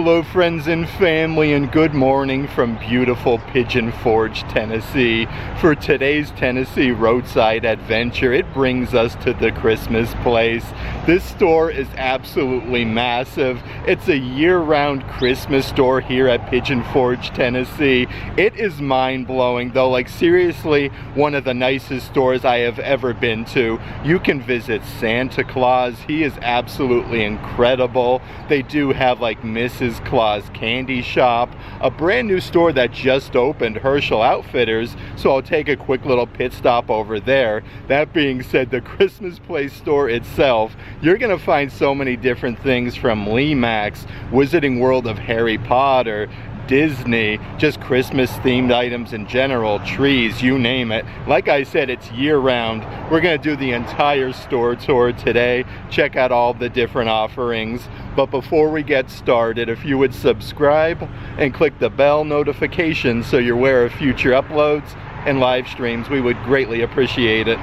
Hello friends and family, and good morning from beautiful Pigeon Forge, Tennessee. For today's Tennessee roadside adventure, it brings us to the Christmas place. This store is absolutely massive. It's a year-round Christmas store here at Pigeon Forge, Tennessee. It is mind-blowing though, like seriously one of the nicest stores I have ever been to. You can visit Santa Claus. He is absolutely incredible. They do have like Mrs. Claus Candy Shop, a brand new store that just opened, Herschel Outfitters, so I'll take a quick little pit stop over there. That being said, the Christmas Place store itself, you're gonna find so many different things from Limax, Wizarding World of Harry Potter, Disney, just Christmas themed items in general, trees, you name it. Like I said, it's year round. We're gonna do the entire store tour today, check out all the different offerings. But before we get started, if you would subscribe and click the bell notification so you're aware of future uploads and live streams, we would greatly appreciate it.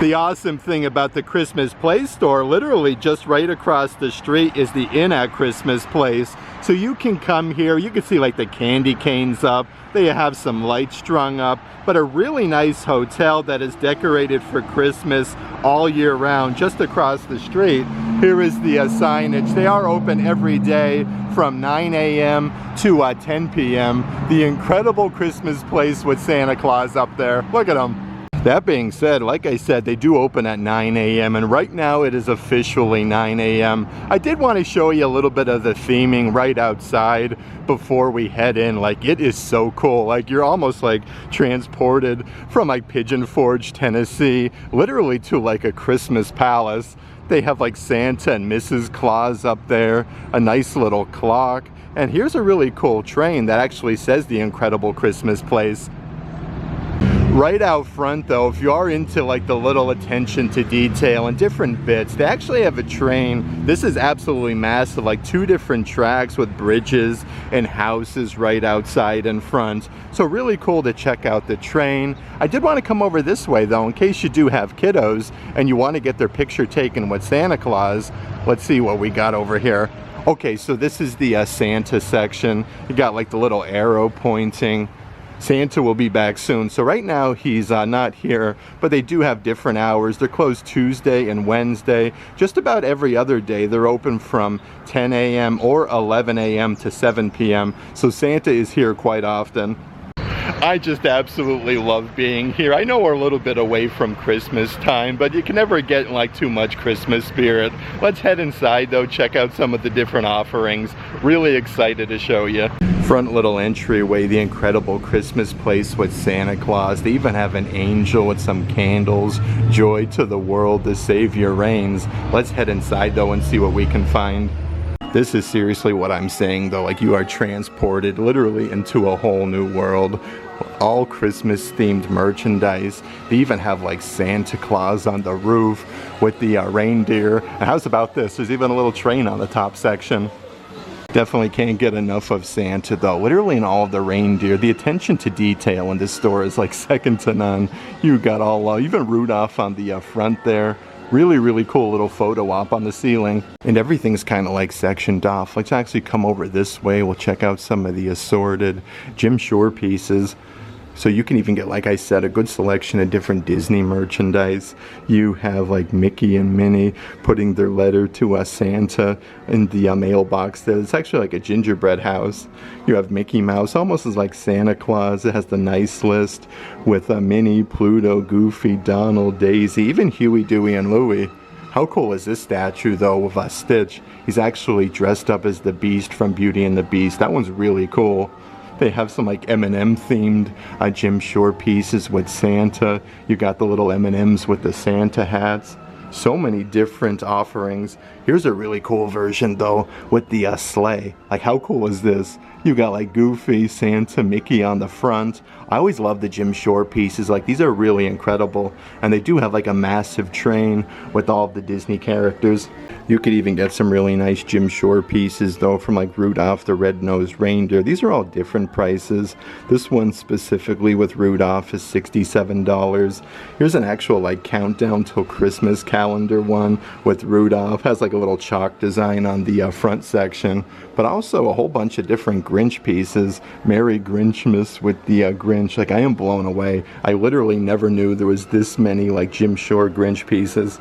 The awesome thing about the Christmas Place store, literally just right across the street is the Inn at Christmas Place. So you can come here, you can see like the candy canes up, they have some lights strung up, but a really nice hotel that is decorated for Christmas all year round just across the street. Here is the signage. They are open every day from 9 a.m. to 10 p.m. The incredible Christmas Place with Santa Claus up there. Look at them. That being said, like I said, they do open at 9 a.m. and right now it is officially 9 a.m. I did want to show you a little bit of the theming right outside before we head in. Like, it is so cool. Like, you're almost like transported from like Pigeon Forge, Tennessee, literally to like a Christmas palace. They have like Santa and Mrs. Claus up there, a nice little clock, and here's a really cool train that actually says the incredible Christmas Place. Right out front though, if you are into like the little attention to detail and different bits, they actually have a train. This is absolutely massive, like 2 different tracks with bridges and houses right outside in front. So really cool to check out the train. I did want to come over this way though, in case you do have kiddos and you want to get their picture taken with Santa Claus. Let's see what we got over here. Okay, so this is the Santa section. You got like the little arrow pointing. Santa will be back soon. So right now he's not here, but they do have different hours. They're closed Tuesday and Wednesday. Just about every other day they're open from 10 a.m. or 11 a.m. to 7 p.m. So Santa is here quite often. I just absolutely love being here. I know we're a little bit away from Christmas time, but you can never get like too much Christmas spirit. Let's head inside though, check out some of the different offerings. Really excited to show you. Front little entryway, the incredible Christmas Place with Santa Claus. They even have an angel with some candles. Joy to the world, the Savior reigns. Let's head inside though and see what we can find. This is seriously what I'm saying though, like you are transported literally into a whole new world. All Christmas themed merchandise. They even have like Santa Claus on the roof with the reindeer. And how's about this? There's even a little train on the top section. Definitely can't get enough of Santa though. Literally in all of the reindeer, the attention to detail in this store is like second to none. You got all, even Rudolph on the front there. Really cool little photo op on the ceiling. And everything's kind of like sectioned off. Let's actually come over this way. We'll check out some of the assorted Jim Shore pieces. So you can even get, like I said, a good selection of different Disney merchandise. You have like Mickey and Minnie putting their letter to Santa in the mailbox there. It's actually like a gingerbread house. You have Mickey Mouse, almost as like Santa Claus. It has the nice list with Minnie, Pluto, Goofy, Donald, Daisy, even Huey, Dewey, and Louie. How cool is this statue though with Stitch? He's actually dressed up as the Beast from Beauty and the Beast. That one's really cool. They have some like M&M themed Jim Shore pieces with Santa. You got the little M&Ms with the Santa hats. So many different offerings. Here's a really cool version though with the sleigh. Like how cool is this? You got like Goofy, Santa, Mickey on the front. I always love the Jim Shore pieces. Like these are really incredible. And they do have like a massive train with all of the Disney characters. You could even get some really nice Jim Shore pieces though from like Rudolph the Red-Nosed Reindeer. These are all different prices. This one specifically with Rudolph is $67. Here's an actual like countdown till Christmas calendar calendar one with Rudolph. Has like a little chalk design on the front section, but also a whole bunch of different Grinch pieces. Merry Grinchmas with the Grinch. Like, I am blown away. I literally never knew there was this many like Jim Shore Grinch pieces.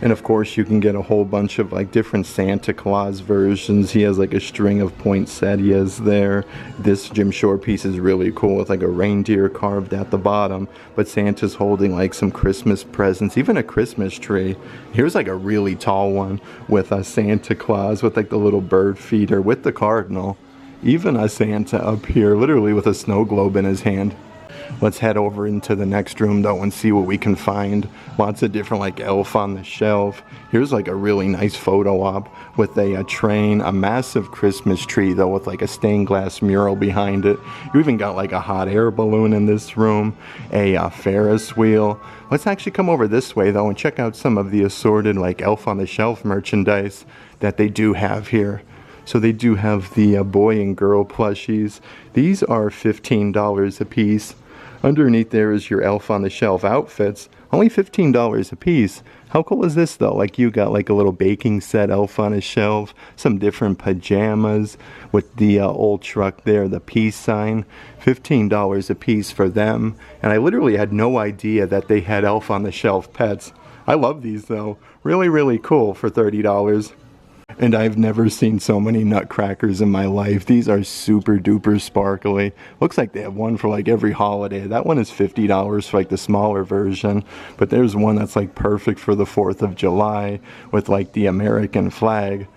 And of course you can get a whole bunch of like different Santa Claus versions. He has like a string of poinsettias there. This Jim Shore piece is really cool with like a reindeer carved at the bottom, but Santa's holding like some Christmas presents, even a Christmas tree. Here's like a really tall one with a Santa Claus with like the little bird feeder with the cardinal. Even a Santa up here literally with a snow globe in his hand. Let's head over into the next room though and see what we can find. Lots of different like elf on the shelf. Here's like a really nice photo op with a train, a massive Christmas tree though with like a stained glass mural behind it. You even got like a hot air balloon in this room, a Ferris wheel. Let's actually come over this way though and check out some of the assorted like elf on the shelf merchandise that they do have here. So they do have the boy and girl plushies. These are $15 a piece. Underneath there is your elf on the shelf outfits, only $15 a piece. How cool is this though? Like, you got like a little baking set elf on a shelf, some different pajamas with the old truck there, the peace sign, $15 a piece for them. And I literally had no idea that they had elf on the shelf pets. I love these though, really cool for $30. And I've never seen so many nutcrackers in my life. These are super duper sparkly. Looks like they have one for like every holiday. That one is $50 for like the smaller version. But there's one that's like perfect for the 4th of July with like the American flag.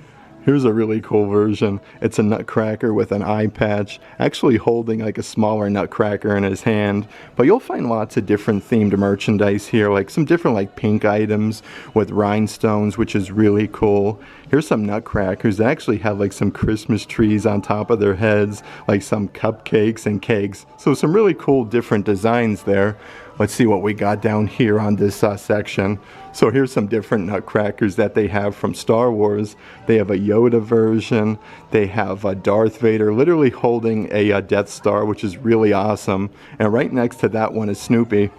Here's a really cool version. It's a nutcracker with an eye patch, actually holding like a smaller nutcracker in his hand. But you'll find lots of different themed merchandise here, like some different like pink items with rhinestones, which is really cool. Here's some nutcrackers that actually have like some Christmas trees on top of their heads, like some cupcakes and cakes. So some really cool different designs there. Let's see what we got down here on this section. So here's some different nutcrackers that they have from Star Wars. They have a Yoda version. They have a Darth Vader literally holding a Death Star, which is really awesome. And right next to that one is Snoopy.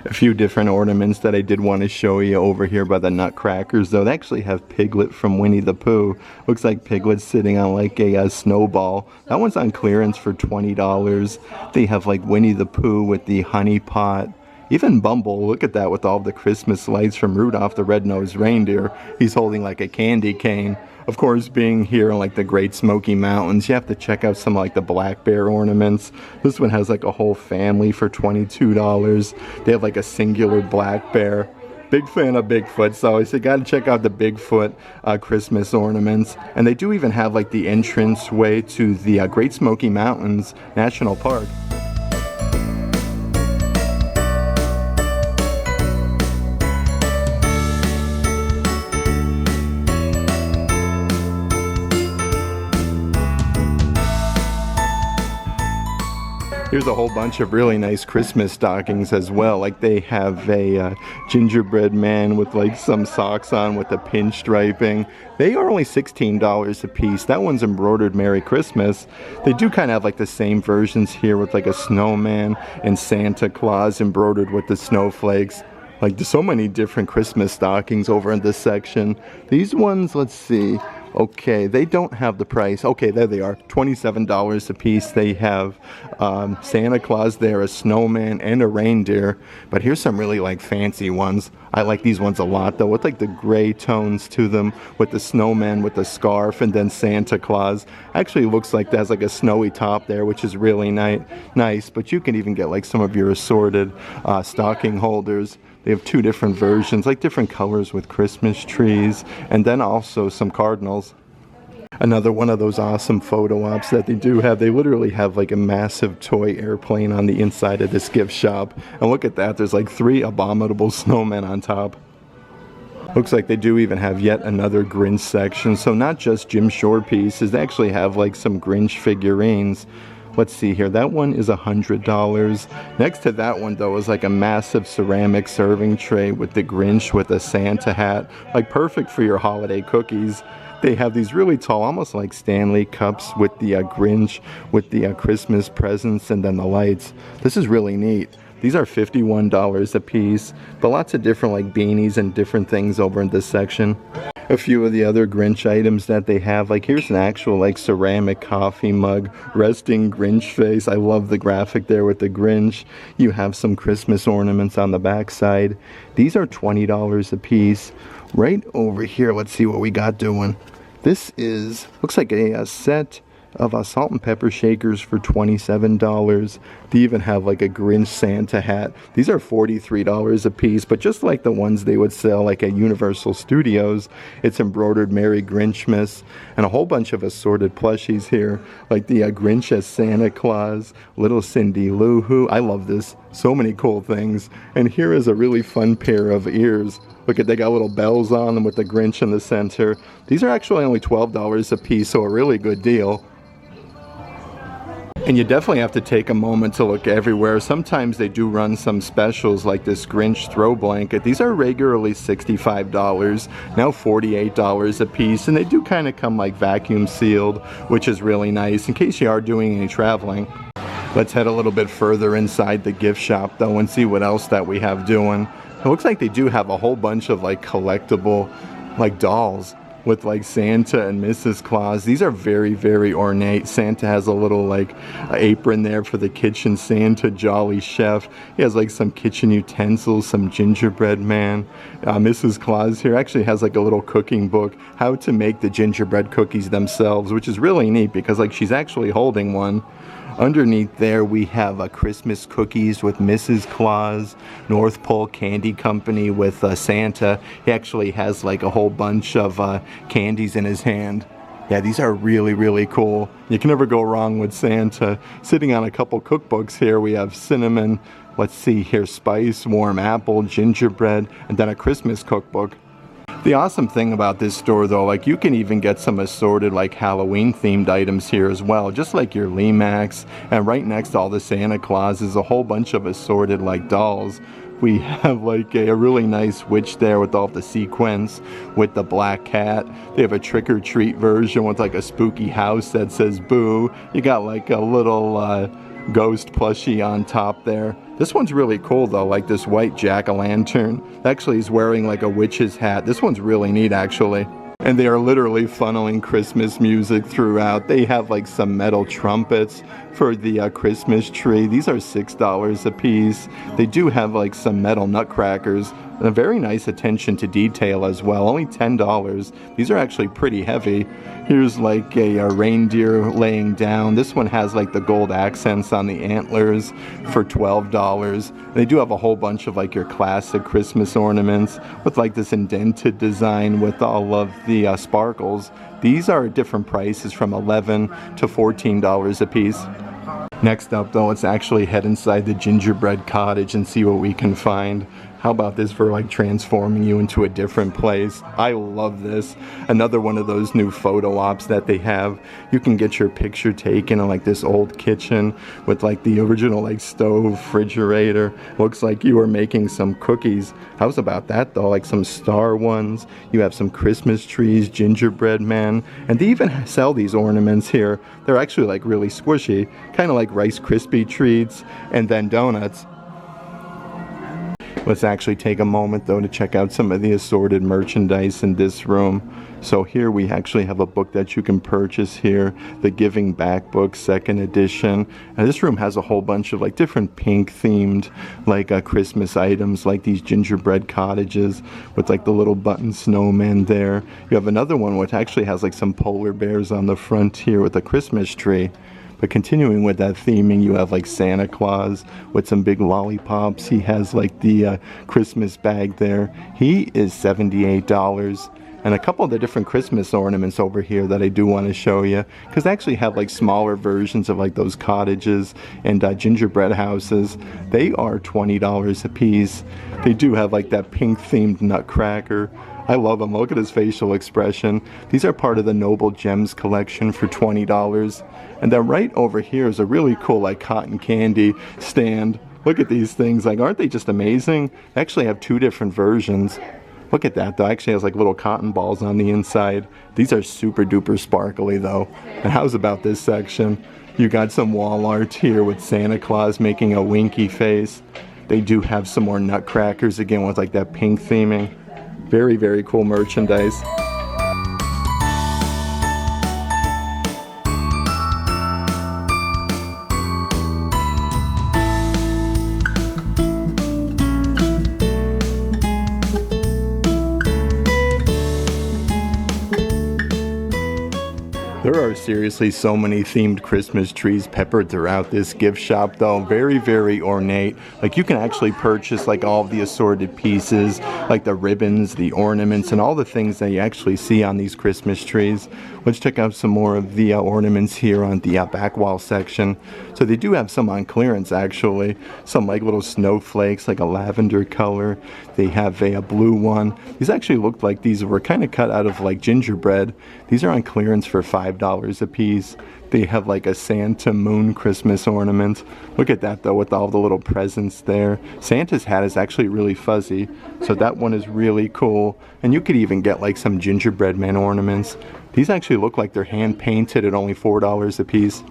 A few different ornaments that I did want to show you over here by the nutcrackers though. They actually have Piglet from Winnie the Pooh. Looks like Piglet's sitting on like a snowball. That one's on clearance for $20. They have like Winnie the Pooh with the honey pot. Even Bumble, look at that with all the Christmas lights from Rudolph the Red-Nosed Reindeer. He's holding like a candy cane. Of course, being here in like the Great Smoky Mountains, you have to check out some like the black bear ornaments. This one has like a whole family for $22. They have like a singular black bear. Big fan of Bigfoot, so I said gotta check out the Bigfoot Christmas ornaments. And they do even have like the entrance way to the Great Smoky Mountains National Park. Here's a whole bunch of really nice Christmas stockings as well. Like, they have a gingerbread man with like some socks on with the pinstriping. They are only $16 a piece. That one's embroidered Merry Christmas. They do kind of have like the same versions here with like a snowman and Santa Claus embroidered with the snowflakes. Like, there's so many different Christmas stockings over in this section. These ones, let's see. Okay, they don't have the price. Okay, there they are, $27 a piece. They have Santa Claus there, a snowman, and a reindeer. But here's some really like fancy ones. I like these ones a lot though, with like the gray tones to them, with the snowman with the scarf, and then Santa Claus. Actually looks like there's like a snowy top there, which is really nice. But you can even get like some of your assorted stocking holders. They have two different versions, like different colors with Christmas trees, and then also some cardinals. Another one of those awesome photo ops that they do have. They literally have like a massive toy airplane on the inside of this gift shop. And look at that, there's like 3 abominable snowmen on top. Looks like they do even have yet another Grinch section. So not just Jim Shore pieces, they actually have like some Grinch figurines. Let's see here, that one is $100. Next to that one though is like a massive ceramic serving tray with the Grinch with a Santa hat, like perfect for your holiday cookies. They have these really tall, almost like Stanley cups with the Grinch, with the Christmas presents and then the lights. This is really neat. These are $51 a piece, but lots of different like beanies and different things over in this section. A few of the other Grinch items that they have, like here's an actual like ceramic coffee mug, resting Grinch face. I love the graphic there with the Grinch. You have some Christmas ornaments on the back side. These are $20 a piece. Right over here, let's see what we got doing. This looks like a set of salt and pepper shakers for $27. They even have like a Grinch Santa hat. These are $43 a piece, but just like the ones they would sell like at Universal Studios, it's embroidered Merry Grinchmas and a whole bunch of assorted plushies here, like the Grinch as Santa Claus, little Cindy Lou Who. I love this. So many cool things. And here is a really fun pair of ears. Look at, they got little bells on them with the Grinch in the center. These are actually only $12 a piece, so a really good deal. And you definitely have to take a moment to look everywhere. Sometimes they do run some specials like this Grinch throw blanket. These are regularly $65, now $48 a piece. And they do kind of come like vacuum sealed, which is really nice in case you are doing any traveling. Let's head a little bit further inside the gift shop though and see what else that we have doing. It looks like they do have a whole bunch of like collectible like dolls with like Santa and Mrs. Claus. These are very, very ornate. Santa has a little like apron there for the kitchen Santa, jolly chef. He has like some kitchen utensils, some gingerbread man. Mrs. Claus here actually has like a little cooking book, how to make the gingerbread cookies themselves, which is really neat because like she's actually holding one. Underneath there we have Christmas cookies with Mrs. Claus, North Pole Candy Company with Santa. He actually has like a whole bunch of candies in his hand. Yeah, these are really, really cool. You can never go wrong with Santa. Sitting on a couple cookbooks here, we have cinnamon, let's see here, spice, warm apple, gingerbread, and then a Christmas cookbook. The awesome thing about this store though, like you can even get some assorted like Halloween themed items here as well, just like your Limax. And right next to all the Santa Claus is a whole bunch of assorted like dolls. We have like a really nice witch there with all the sequins with the black cat. They have a trick-or-treat version with like a spooky house that says boo. You got like a little ghost plushie on top there. This one's really cool though, like this white jack-o'-lantern. Actually he's wearing like a witch's hat. This one's really neat actually. And they are literally funneling Christmas music throughout. They have like some metal trumpets for the Christmas tree. These are $6 a piece. They do have like some metal nutcrackers and a very nice attention to detail as well. Only $10. These are actually pretty heavy. Here's like a reindeer laying down. This one has like the gold accents on the antlers for $12. They do have a whole bunch of like your classic Christmas ornaments with like this indented design with all of the sparkles. These are different prices from $11 to $14 a piece. Next up though, let's actually head inside the gingerbread cottage and see what we can find. How about this for like transforming you into a different place? I love this. Another one of those new photo ops that they have. You can get your picture taken in like this old kitchen with like the original like stove, refrigerator. Looks like you are making some cookies. How's about that though? Like some star ones. You have some Christmas trees, gingerbread man, and they even sell these ornaments here. They're actually like really squishy, kind of like Rice Krispie treats and then donuts. Let's actually take a moment though to check out some of the assorted merchandise in this room. So here we actually have a book that you can purchase here, the Giving Back book, 2nd edition. And this room has a whole bunch of like different pink themed like Christmas items, like these gingerbread cottages with like the little button snowman there. You have another one which actually has like some polar bears on the front here with a Christmas tree. But continuing with that theming, you have like Santa Claus with some big lollipops. He has like the Christmas bag there. He is $78. And a couple of the different Christmas ornaments over here that I do want to show you, because they actually have like smaller versions of like those cottages and gingerbread houses. They are $20 a piece. They do have like that pink themed nutcracker. I love him. Look at his facial expression. These are part of the Noble Gems collection for $20. And then right over here is a really cool like cotton candy stand. Look at these things. Like, aren't they just amazing? They actually have two different versions. Look at that though, actually has like little cotton balls on the inside. These are super duper sparkly though. And how's about this section? You got some wall art here with Santa Claus making a winky face. They do have some more nutcrackers again with like that pink theming. Very, very cool merchandise. There are seriously so many themed Christmas trees peppered throughout this gift shop though. Very, very ornate. Like you can actually purchase like all of the assorted pieces, like the ribbons, the ornaments, and all the things that you actually see on these Christmas trees. Let's check out some more of the ornaments here on the back wall section. So they do have some on clearance actually. Some like little snowflakes, like a lavender color. They have a blue one. These actually looked like these were kind of cut out of like gingerbread. These are on clearance for $5 a piece. They have like a Santa moon Christmas ornament. Look at that though with all the little presents there. Santa's hat is actually really fuzzy, so that one is really cool. And you could even get like some gingerbread man ornaments. These actually look like they're hand painted at only $4 a piece.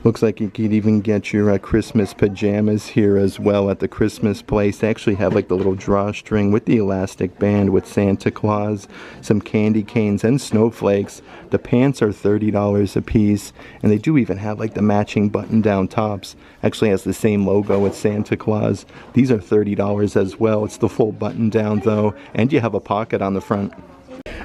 Looks like you could even get your Christmas pajamas here as well at the Christmas place. They actually have like the little drawstring with the elastic band with Santa Claus, some candy canes and snowflakes. The pants are $30 a piece, and they do even have like the matching button-down tops. Actually has the same logo with Santa Claus. These are $30 as well. It's the full button-down though, and you have a pocket on the front.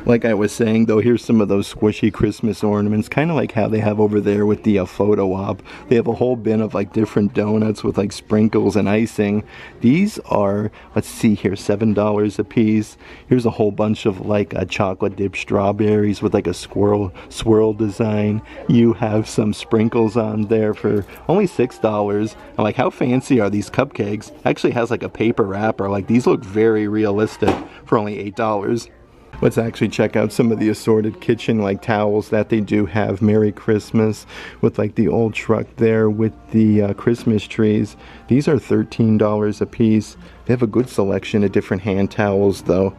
Like I was saying though, here's some of those squishy Christmas ornaments, kind of like how they have over there with the photo op. They have a whole bin of like different donuts with like sprinkles and icing. These are, let's see here, $7 a piece. Here's a whole bunch of like chocolate dipped strawberries with like a swirl design. You have some sprinkles on there for only $6. I'm like, how fancy are these cupcakes? Actually has like a paper wrapper. Like these look very realistic for only $8. Let's actually check out some of the assorted kitchen like towels that they do have. Merry Christmas with like the old truck there with the Christmas trees. These are $13 a piece. They have a good selection of different hand towels though.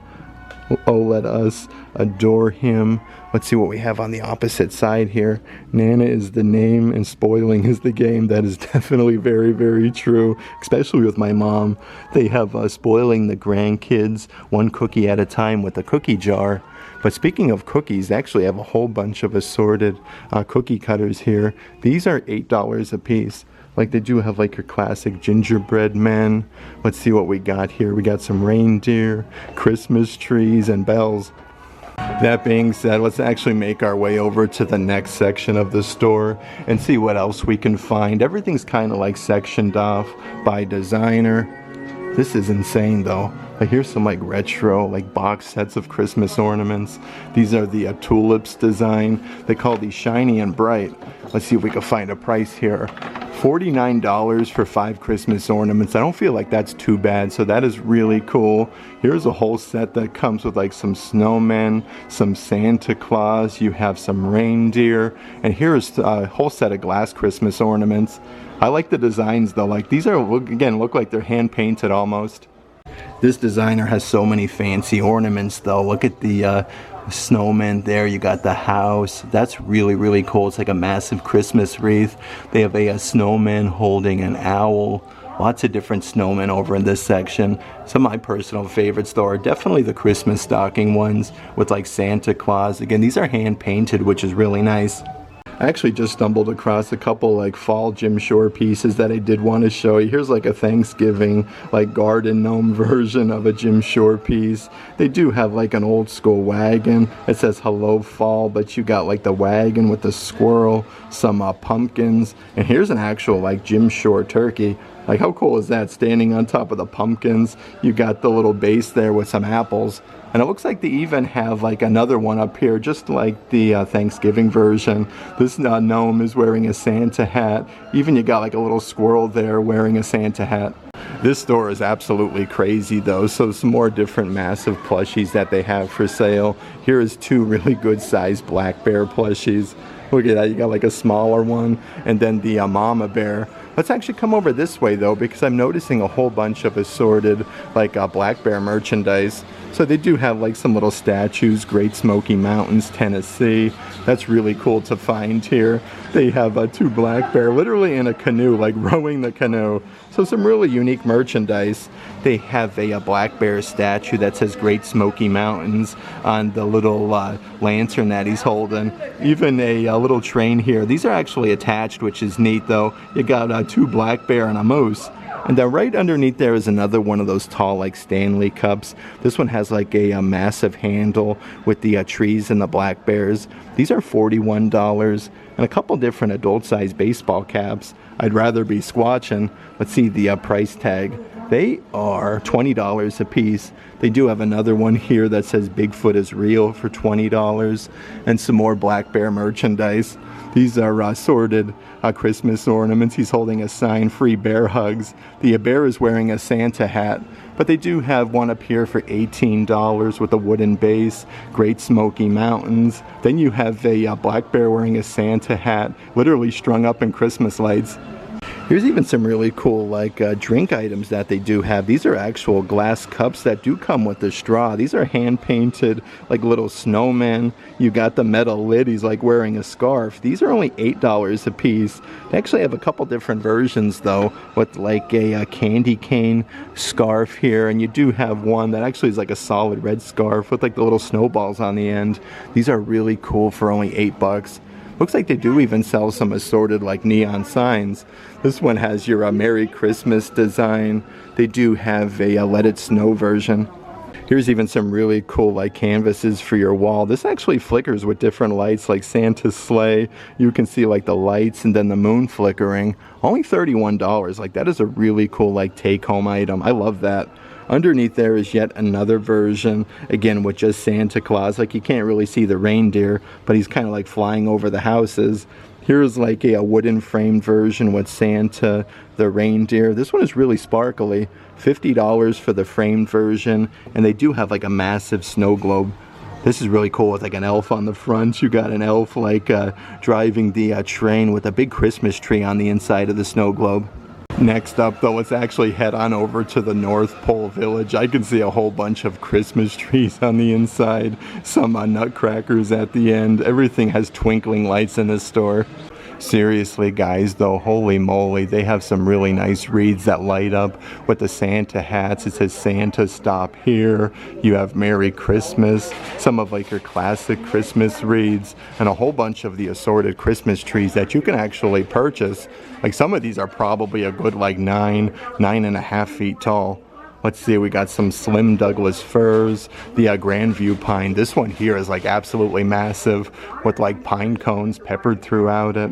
Oh, let us adore him. Let's see what we have on the opposite side here. Nana is the name and spoiling is the game. That is definitely very, very true, especially with my mom. They have spoiling the grandkids one cookie at a time with a cookie jar. But speaking of cookies, they actually have a whole bunch of assorted cookie cutters here. These are $8 a piece. Like they do have like your classic gingerbread men. Let's see what we got here. We got some reindeer, Christmas trees, and bells. That being said, let's actually make our way over to the next section of the store and see what else we can find. Everything's kind of like sectioned off by designer. This is insane though. Like here's some like retro like box sets of Christmas ornaments. These are the tulips design. They call these shiny and bright. Let's see if we can find a price here. $49 for 5 Christmas ornaments. I don't feel like that's too bad, so that is really cool. Here's a whole set that comes with like some snowmen, some Santa Claus, you have some reindeer, and here's a whole set of glass Christmas ornaments. I like the designs though. Like these are, again, look like they're hand painted almost. This designer has so many fancy ornaments though. Look at the snowman there. You got the house. That's really, really cool. It's like a massive Christmas wreath. They have a snowman holding an owl. Lots of different snowmen over in this section. Some of my personal favorites though are definitely the Christmas stocking ones with like Santa Claus. Again, these are hand painted, which is really nice. I actually just stumbled across a couple like fall Jim Shore pieces that I did want to show you. Here's like a Thanksgiving like garden gnome version of a Jim Shore piece. They do have like an old school wagon. It says hello fall, but you got like the wagon with the squirrel, some pumpkins, and here's an actual like Jim Shore turkey. Like how cool is that, standing on top of the pumpkins? You got the little base there with some apples. And it looks like they even have like another one up here, just like the Thanksgiving version. This gnome is wearing a Santa hat. Even you got like a little squirrel there wearing a Santa hat. This store is absolutely crazy though, so some more different massive plushies that they have for sale. Here is 2 really good sized black bear plushies. Look at that, you got like a smaller one, and then the mama bear. Let's actually come over this way though, because I'm noticing a whole bunch of assorted like black bear merchandise. So they do have like some little statues, Great Smoky Mountains, Tennessee. That's really cool to find here. They have two black bear literally in a canoe, like rowing the canoe. So some really unique merchandise. They have a black bear statue that says Great Smoky Mountains on the little lantern that he's holding. Even a little train here. These are actually attached, which is neat though. You got two black bear and a moose. And then right underneath there is another one of those tall like Stanley cups. This one has like a massive handle with the trees and the black bears. These are $41, and a couple different adult size baseball caps. I'd rather be squatching. Let's see the price tag. They are $20 a piece. They do have another one here that says Bigfoot is real for $20, and some more black bear merchandise. These are assorted Christmas ornaments. He's holding a sign, free bear hugs. The bear is wearing a Santa hat, but they do have one up here for $18 with a wooden base, Great Smoky Mountains. Then you have a black bear wearing a Santa hat, literally strung up in Christmas lights. Here's even some really cool like drink items that they do have. These are actual glass cups that do come with the straw. These are hand painted like little snowmen. You got the metal lid. He's like wearing a scarf. These are only $8 a piece. They actually have a couple different versions though, with like a candy cane scarf here, and you do have one that actually is like a solid red scarf with like the little snowballs on the end. These are really cool for only $8. Looks like they do even sell some assorted like neon signs. This one has your Merry Christmas design. They do have a Let It Snow version. Here's even some really cool like canvases for your wall. This actually flickers with different lights like Santa's sleigh. You can see like the lights and then the moon flickering. Only $31. Like that is a really cool like take home item. I love that. Underneath there is yet another version, again with just Santa Claus. Like you can't really see the reindeer, but he's kind of like flying over the houses. Here's like a wooden framed version with Santa, the reindeer. This one is really sparkly. $50 for the framed version, and they do have like a massive snow globe. This is really cool with like an elf on the front. You got an elf like driving the train with a big Christmas tree on the inside of the snow globe. Next up though, let's actually head on over to the North Pole Village. I can see a whole bunch of Christmas trees on the inside, some nutcrackers at the end. Everything has twinkling lights in this store. Seriously guys though, holy moly, they have some really nice wreaths that light up with the Santa hats. It says Santa stop here. You have Merry Christmas, some of like your classic Christmas wreaths, and a whole bunch of the assorted Christmas trees that you can actually purchase. Like some of these are probably a good like 9.5 feet tall. Let's see, we got some Slim Douglas firs, the Grandview pine. This one here is like absolutely massive with like pine cones peppered throughout it.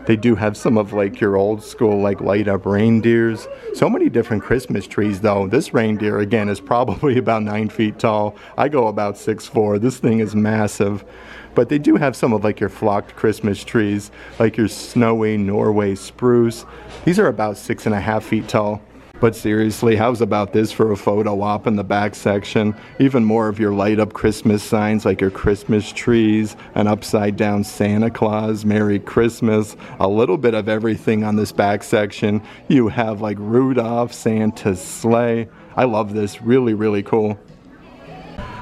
They do have some of like your old school like light up reindeers. So many different Christmas trees though. This reindeer again is probably about 9 feet tall. I go about 6'4". This thing is massive. But they do have some of like your flocked Christmas trees, like your snowy Norway spruce. These are about 6.5 feet tall. But seriously, how's about this for a photo op in the back section? Even more of your light up Christmas signs like your Christmas trees, an upside down Santa Claus, Merry Christmas, a little bit of everything on this back section. You have like Rudolph, Santa's sleigh. I love this, really, really cool.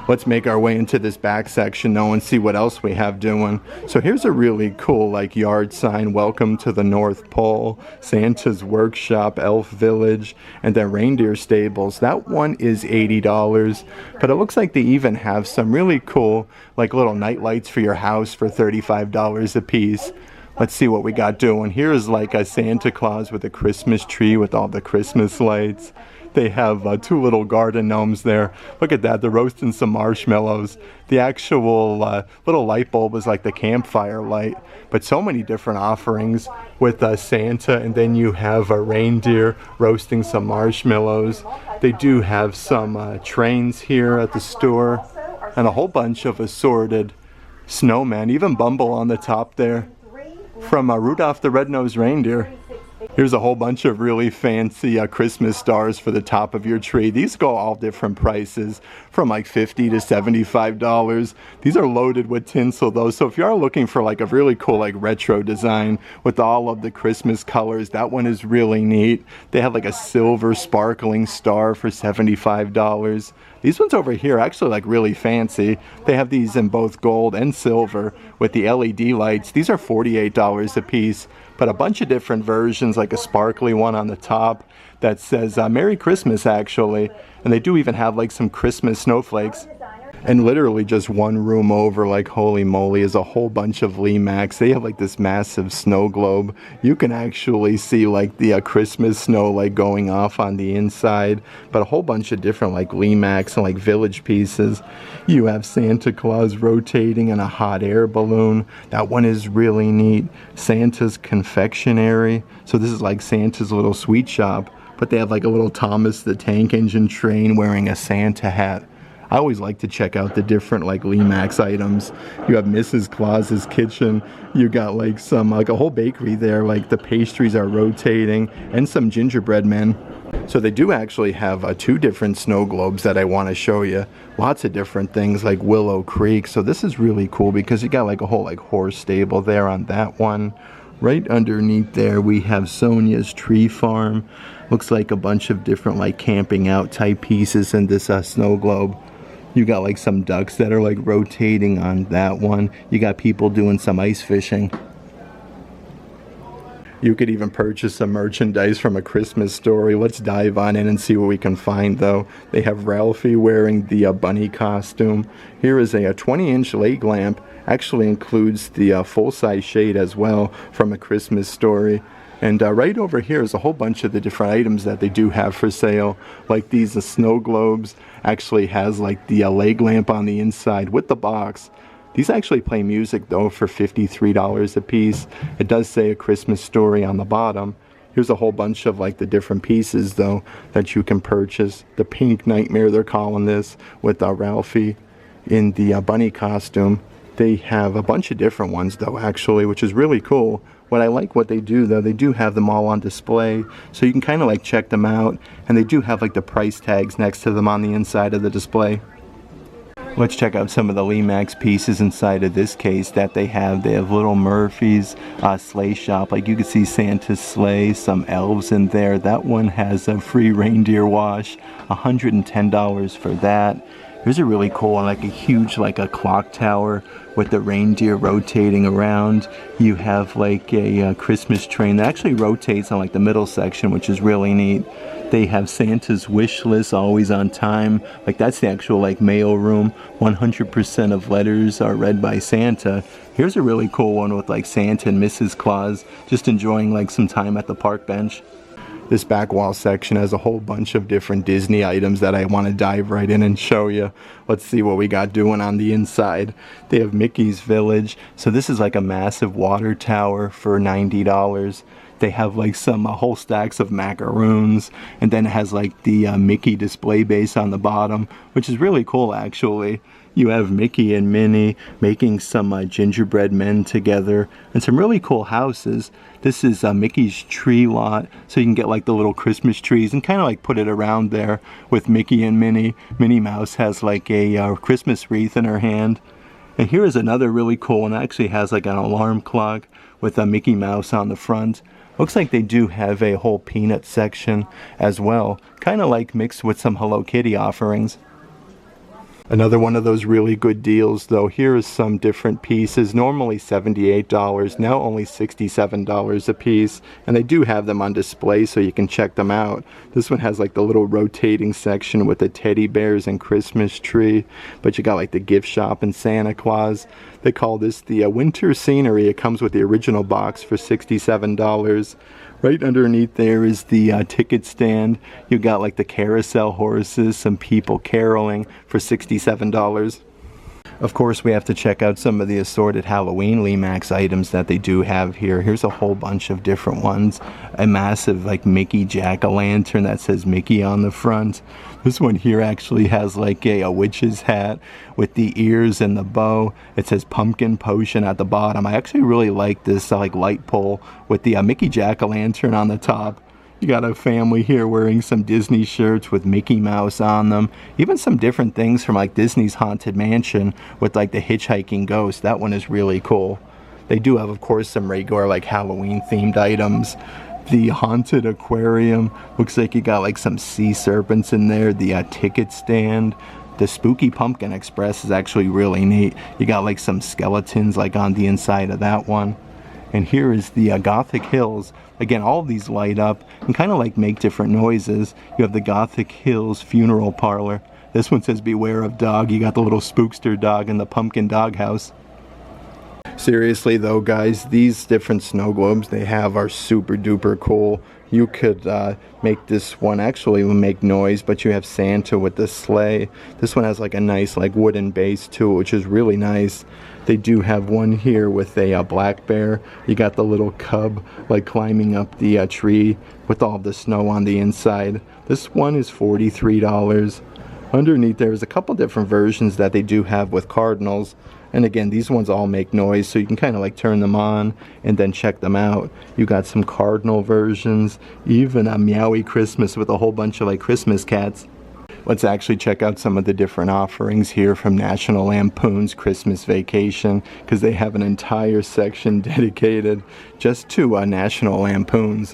Let's make our way into this back section now and see what else we have doing. So here's a really cool like yard sign, welcome to the North Pole, Santa's workshop, Elf Village, and then reindeer stables. That one is $80, but it looks like they even have some really cool like little night lights for your house for $35 a piece. Let's see what we got doing. Here's like a Santa Claus with a Christmas tree with all the Christmas lights. They have two little garden gnomes there. Look at that, they're roasting some marshmallows. The actual little light bulb is like the campfire light, but so many different offerings with Santa, and then you have a reindeer roasting some marshmallows. They do have some trains here at the store, and a whole bunch of assorted snowmen, even Bumble on the top there, from Rudolph the Red-Nosed Reindeer. Here's a whole bunch of really fancy Christmas stars for the top of your tree. These go all different prices, from like $50 to $75. These are loaded with tinsel though, so if you are looking for like a really cool like retro design with all of the Christmas colors, that one is really neat. They have like a silver sparkling star for $75. These ones over here are actually like really fancy. They have these in both gold and silver with the LED lights. These are $48 a piece, but a bunch of different versions, like a sparkly one on the top that says Merry Christmas actually. And they do even have like some Christmas snowflakes. And literally just one room over, like holy moly, is a whole bunch of Limax. They have like this massive snow globe. You can actually see like the Christmas snow like going off on the inside. But a whole bunch of different like Limax and like village pieces. You have Santa Claus rotating in a hot air balloon. That one is really neat. Santa's confectionery. So this is like Santa's little sweet shop. But they have like a little Thomas the Tank Engine train wearing a Santa hat. I always like to check out the different like Limax items. You have Mrs. Claus's kitchen. You got like some, like a whole bakery there, like the pastries are rotating, and some gingerbread men. So they do actually have 2 different snow globes that I want to show you. Lots of different things like Willow Creek. So this is really cool because you got like a whole like horse stable there on that one. Right underneath there we have Sonia's Tree Farm. Looks like a bunch of different like camping out type pieces in this snow globe. You got like some ducks that are like rotating on that one. You got people doing some ice fishing. You could even purchase some merchandise from A Christmas Story. Let's dive on in and see what we can find though. They have Ralphie wearing the bunny costume. Here is a 20-inch leg lamp. Actually includes the full-size shade as well from A Christmas Story. And right over here is a whole bunch of the different items that they do have for sale. Like these snow globes. Actually has like the leg lamp on the inside with the box. These actually play music though for $53 a piece. It does say A Christmas Story on the bottom. Here's a whole bunch of like the different pieces though that you can purchase. The Pink Nightmare they're calling this, with Ralphie in the bunny costume. They have a bunch of different ones though actually, which is really cool. What I like what they do though, they do have them all on display, so you can kind of like check them out, and they do have like the price tags next to them on the inside of the display. Let's check out some of the Limax pieces inside of this case that they have. They have Little Murphy's sleigh shop. Like you can see Santa's sleigh, some elves in there. That one has a free reindeer wash, $110 for that. Here's a really cool one, like a huge like a clock tower with the reindeer rotating around. You have like a Christmas train that actually rotates on like the middle section, which is really neat. They have Santa's wish list, always on time. Like that's the actual like mail room. 100% of letters are read by Santa. Here's a really cool one with like Santa and Mrs. Claus just enjoying like some time at the park bench. This back wall section has a whole bunch of different Disney items that I want to dive right in and show you. Let's see what we got doing on the inside. They have Mickey's Village. So this is like a massive water tower for $90. They have like some whole stacks of macaroons, and then it has like the Mickey display base on the bottom, which is really cool actually. You have Mickey and Minnie making some gingerbread men together, and some really cool houses. This is Mickey's tree lot, so you can get like the little Christmas trees and kind of like put it around there with Mickey and Minnie. Minnie Mouse has like a Christmas wreath in her hand. And here is another really cool one. It actually has like an alarm clock with a Mickey Mouse on the front. Looks like they do have a whole peanut section as well, kind of like mixed with some Hello Kitty offerings. Another one of those really good deals though. Here is some different pieces, normally $78, now only $67 a piece, and they do have them on display so you can check them out. This one has like the little rotating section with the teddy bears and Christmas tree, but you got like the gift shop and Santa Claus. They call this the winter scenery. It comes with the original box for $67. Right underneath there is the ticket stand. You got like the carousel horses, some people caroling for $67. Of course, we have to check out some of the assorted Halloween Limax items that they do have here. Here's a whole bunch of different ones. A massive like Mickey jack-o'-lantern that says Mickey on the front. This one here actually has like a witch's hat with the ears and the bow. It says pumpkin potion at the bottom. I actually really like this like light pole with the Mickey jack-o'-lantern on the top. You got a family here wearing some Disney shirts with Mickey Mouse on them. Even some different things from like Disney's Haunted Mansion with like the hitchhiking ghost. That one is really cool. They do have, of course, some regular like Halloween themed items. The haunted aquarium. Looks like you got like some sea serpents in there. The ticket stand. The Spooky Pumpkin Express is actually really neat. You got like some skeletons like on the inside of that one. And here is the Gothic Hills. Again, all of these light up and kind of like make different noises. You have the Gothic Hills Funeral Parlor. This one says beware of dog. You got the little spookster dog in the pumpkin doghouse. Seriously though, guys, these different snow globes they have are super duper cool. You could make this one actually make noise, but you have Santa with the sleigh. This one has like a nice like wooden base to it, which is really nice. They do have one here with a black bear. You got the little cub like climbing up the tree with all the snow on the inside. This one is $43. Underneath there's a couple different versions that they do have with cardinals. And again, these ones all make noise, so you can kind of like turn them on and then check them out. You got some cardinal versions, even a Meowie Christmas with a whole bunch of like Christmas cats. Let's actually check out some of the different offerings here from National Lampoon's Christmas Vacation, because they have an entire section dedicated just to National Lampoon's.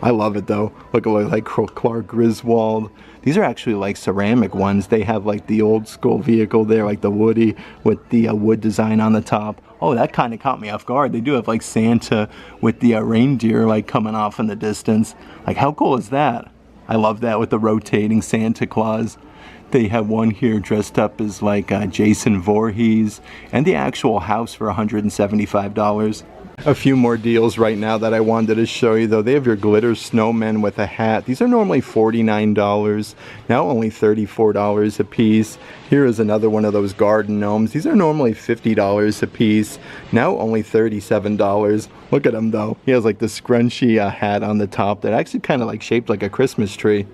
I love it though. Look at like Clark Griswold. These are actually like ceramic ones. They have like the old school vehicle there, like the Woody with the wood design on the top. Oh, that kind of caught me off guard. They do have like Santa with the reindeer like coming off in the distance. Like how cool is that? I love that with the rotating Santa Claus. They have one here dressed up as like Jason Voorhees, and the actual house for $175. A few more deals right now that I wanted to show you though. They have your glitter snowmen with a hat. These are normally $49, now only $34 a piece. Here is another one of those garden gnomes. These are normally $50 a piece, now only $37. Look at him though. He has like the scrunchy hat on the top that actually kind of like shaped like a Christmas tree.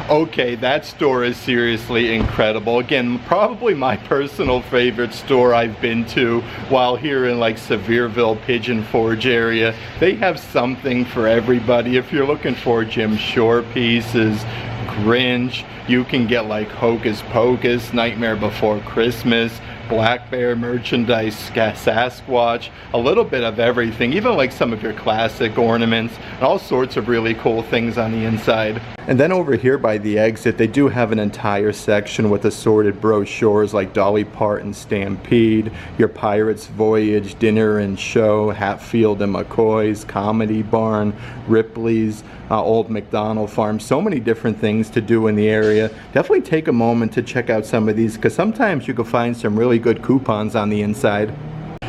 Okay, that store is seriously incredible. Again, probably my personal favorite store I've been to while here in like Sevierville, Pigeon Forge area. They have something for everybody. If you're looking for Jim Shore pieces, Grinch, you can get like Hocus Pocus, Nightmare Before Christmas, Black Bear merchandise, Sasquatch, a little bit of everything, even like some of your classic ornaments, and all sorts of really cool things on the inside. And then over here by the exit, they do have an entire section with assorted brochures like Dolly Parton Stampede, your Pirates Voyage, Dinner and Show, Hatfield and McCoy's, Comedy Barn, Ripley's, Old McDonald Farm. So many different things to do in the area. Definitely take a moment to check out some of these, because sometimes you can find some really good coupons on the inside.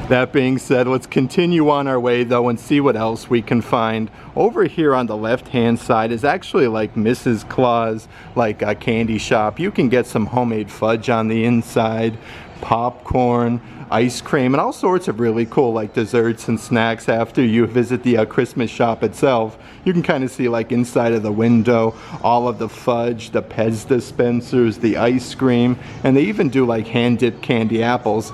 That being said, let's continue on our way though and see what else we can find. Over here on the left hand side is actually like Mrs. Claus, like a candy shop. You can get some homemade fudge on the inside, popcorn, ice cream, and all sorts of really cool like desserts and snacks. After you visit the Christmas shop itself, you can kind of see like inside of the window all of the fudge, the Pez dispensers, the ice cream, and they even do like hand-dipped candy apples.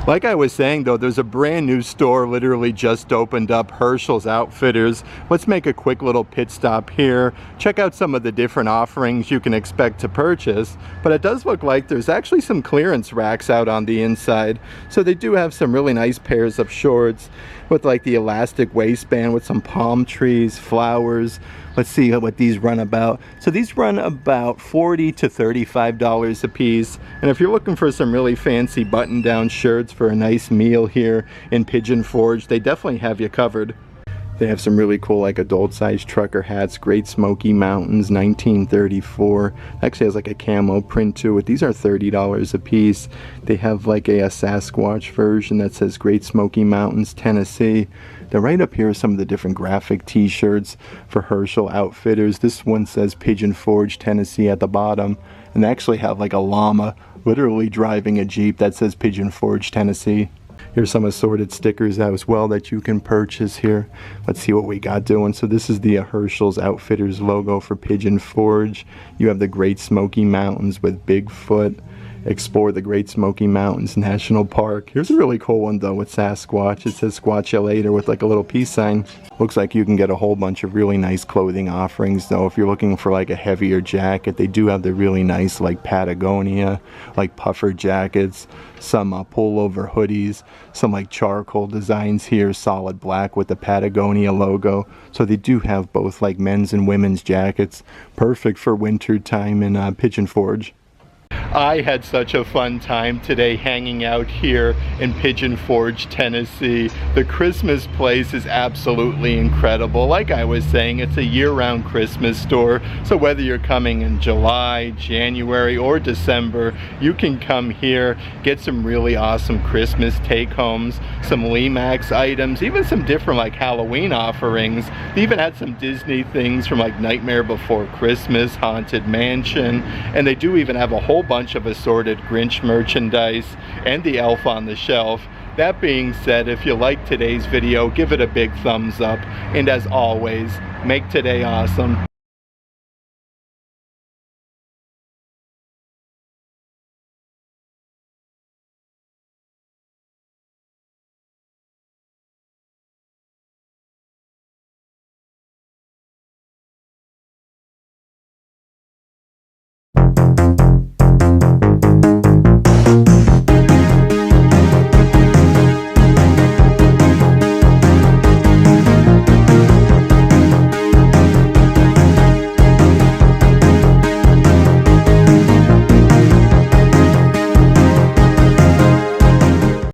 Like I was saying though, there's a brand new store literally just opened up, Herschel's Outfitters. Let's make a quick little pit stop here, check out some of the different offerings you can expect to purchase. But it does look like there's actually some clearance racks out on the inside. So they do have some really nice pairs of shorts with like the elastic waistband with some palm trees, flowers. Let's see what these run about. So these run about $40 to $35 a piece. And if you're looking for some really fancy button-down shirts for a nice meal here in Pigeon Forge, they definitely have you covered. They have some really cool like adult-sized trucker hats, Great Smoky Mountains, 1934. Actually has like a camo print to it. These are $30 a piece. They have like a Sasquatch version that says Great Smoky Mountains, Tennessee. Then right up here are some of the different graphic t-shirts for Herschel Outfitters. This one says Pigeon Forge, Tennessee at the bottom. And they actually have like a llama literally driving a Jeep that says Pigeon Forge, Tennessee. Here's some assorted stickers as well that you can purchase here. Let's see what we got doing. So this is the Herschel's Outfitters logo for Pigeon Forge. You have the Great Smoky Mountains with Bigfoot. Explore the Great Smoky Mountains National Park. Here's a really cool one though with Sasquatch. It says Squatch ya later with like a little peace sign. Looks like you can get a whole bunch of really nice clothing offerings though. If you're looking for like a heavier jacket, they do have the really nice like Patagonia, like puffer jackets, some pullover hoodies, some like charcoal designs here, solid black with the Patagonia logo. So they do have both like men's and women's jackets. Perfect for winter time in Pigeon Forge. I had such a fun time today hanging out here in Pigeon Forge, Tennessee. The Christmas place is absolutely incredible. Like I was saying, it's a year-round Christmas store. So whether you're coming in July, January, or December, you can come here, get some really awesome Christmas take-homes, some Limax items, even some different like Halloween offerings. They even had some Disney things from like Nightmare Before Christmas, Haunted Mansion, and they do even have a whole bunch of assorted Grinch merchandise and the Elf on the Shelf. That being said, if you liked today's video, give it a big thumbs up, and as always, make today awesome.